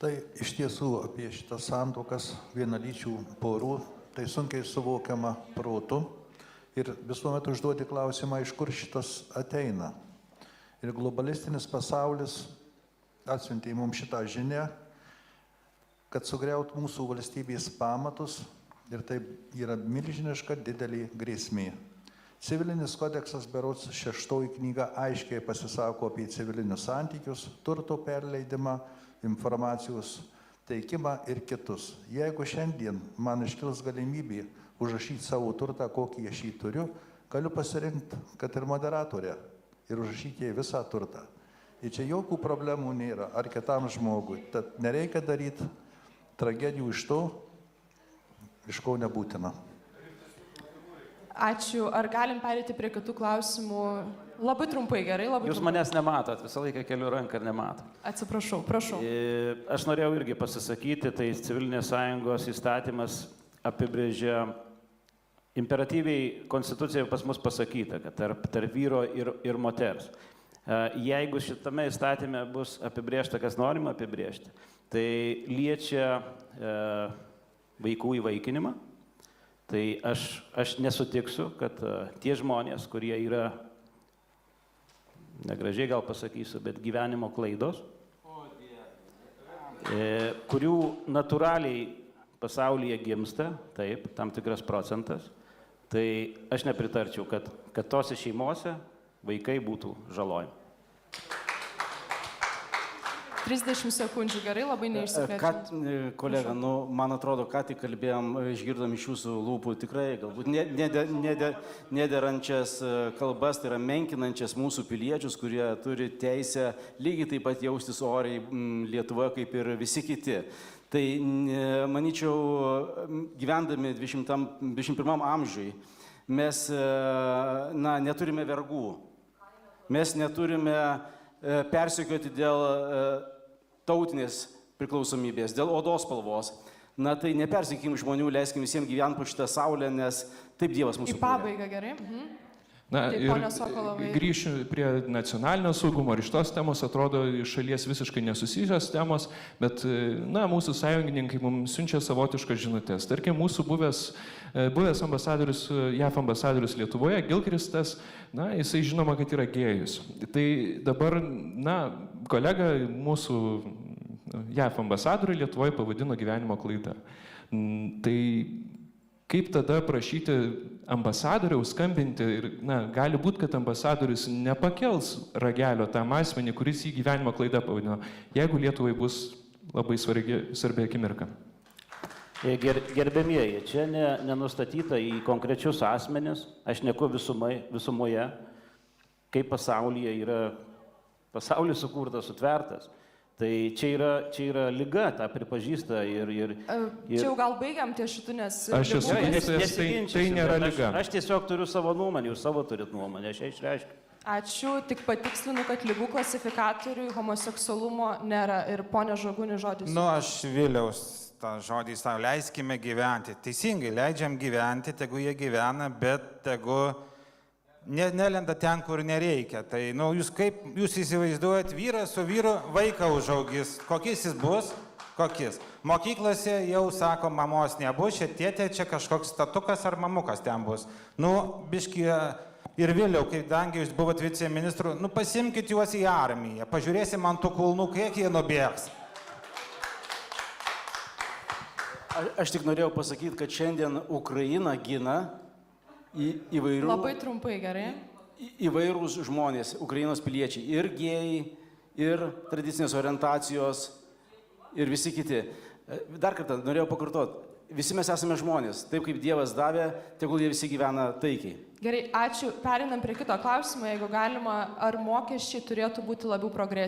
Tai iš tiesų apie šitas santuokas vienalyčių porų, tai sunkiai suvokiama protu ir visuomet užduoti klausimą, iš kur šitas ateina. Ir globalistinis pasaulis atsiuntė mums šitą žinią, kad sugriaut mūsų valstybės pamatus ir tai yra milžiniška didelė grėsmė. Civilinis kodeksas berods 6 knyga aiškiai pasisako apie civilinius santykius, turto perleidimą, informacijos teikimą ir kitus. Jeigu šiandien man iškils galimybė užrašyti savo turtą, kokį aš jį turiu, galiu pasirinkti, kad ir moderatorę ir užrašyti jai visą turtą. Ir čia jokių problemų nėra, ar kitam žmogui. Tad nereikia daryti tragedijų iš to, iš ko nebūtina. Ačiū. Ar galim perėti prie kitų klausimų? Labai trumpai, gerai? Jūs manęs nematot, visą laiką keliu ranką ir nematot. Atsiprašau, prašau. Aš norėjau irgi pasisakyti, tai Civilinės sąjungos įstatymas apibrėžia, imperatyviai konstitucijoje pas mus pasakyta, kad tarp vyro ir moters. Jeigu šitame įstatyme bus apibrėžta, kas norima apibrėžti, tai liečia vaikų įvaikinimą. Tai aš nesutiksiu, kad tie žmonės, kurie yra, negražiai gal pasakysiu, bet gyvenimo klaidos, kurių natūraliai pasaulyje gimsta, taip, tam tikras procentas, tai aš nepritarčiau, kad tose šeimose vaikai būtų žalojami. 30 sekundžių, gerai, labai neišsiplečiant. Kolega, man atrodo, ką tik kalbėjom, išgirdom iš jūsų lūpų tikrai, galbūt nederančias kalbas, tai yra menkinančias mūsų piliečius, kurie turi teisę lygiai taip pat jaustis oriai Lietuvoje kaip ir visi kiti. Tai, manyčiau, gyvendami 21 amžiui, mes neturime vergų. Mes neturime persekioti dėl tautinės priklausomybės, dėl odos spalvos. Na tai nepersekim žmonių, leiskim visiems gyventi po šitą saulę, nes taip Dievas mūsų. Į pabaigą, gerai? Na ir grįšiu prie nacionalinio saugumo ir šitos temos, atrodo, iš šalies visiškai nesusijusios temos, bet mūsų sąjungininkai mums siunčia savotiškas žinutės. Tarkim, mūsų buvęs ambasadorius, JAF ambasadorius Lietuvoje, Gilcristas, jisai žinoma, kad yra gėjus. Tai dabar, kolega mūsų JAF ambasadorių Lietuvoje pavadino gyvenimo klaida. Tai kaip tada prašyti ambasadoriaus skambinti ir, gali būti, kad ambasadorius nepakels ragelio tam asmenį, kuris jį gyvenimo klaida pavadino, jeigu Lietuvai bus labai svarbi akimirka. Gerbėmieji, čia nenustatyta į konkrečius asmenis, aš neku visumoje, kaip pasaulyje yra, pasaulis sukurtas, sutvertas. Tai čia yra liga, tą pripažįsta ir... Čia jau gal baigiam ties šitų, nes... Tai nėra liga. Aš tiesiog turiu savo nuomonę, jūs savo turit nuomonę, aš ją išreiškiu. Ačiū, tik patikslinu, kad ligų klasifikatoriui homoseksualumo nėra. Ir ponia Žagūnė žodis. Aš Viliaus tą žodį savo, leiskime gyventi. Teisingai, leidžiam gyventi, tegu jie gyvena, bet tegu nelenda ten, kur nereikia. Tai, jūs įsivaizduojat, vyras su vyru vaiką užaugis. Kokis jis bus? Kokis? Mokyklose jau sako, mamos nebus, tėtė čia kažkoks statukas ar mamukas ten bus. Biški ir vėliau, kai dangi jūs buvot viceministru, pasimkit juos į armiją, pažiūrėsim ant tų kulnų, kiek jie nubėgs. Aš tik norėjau pasakyti, kad šiandien Ukraina gina įvairių... Labai trumpai, gerai. Įvairūs žmonės, Ukrainos piliečiai, ir gėjai, ir tradicinės orientacijos, ir visi kiti. Dar kartą norėjau pakartoti, visi mes esame žmonės, taip kaip Dievas davė, tegul jie visi gyvena taikiai. Gerai, ačiū. Perinam prie kito klausimo, jeigu galima, ar mokesčiai turėtų būti labiau progresiniai?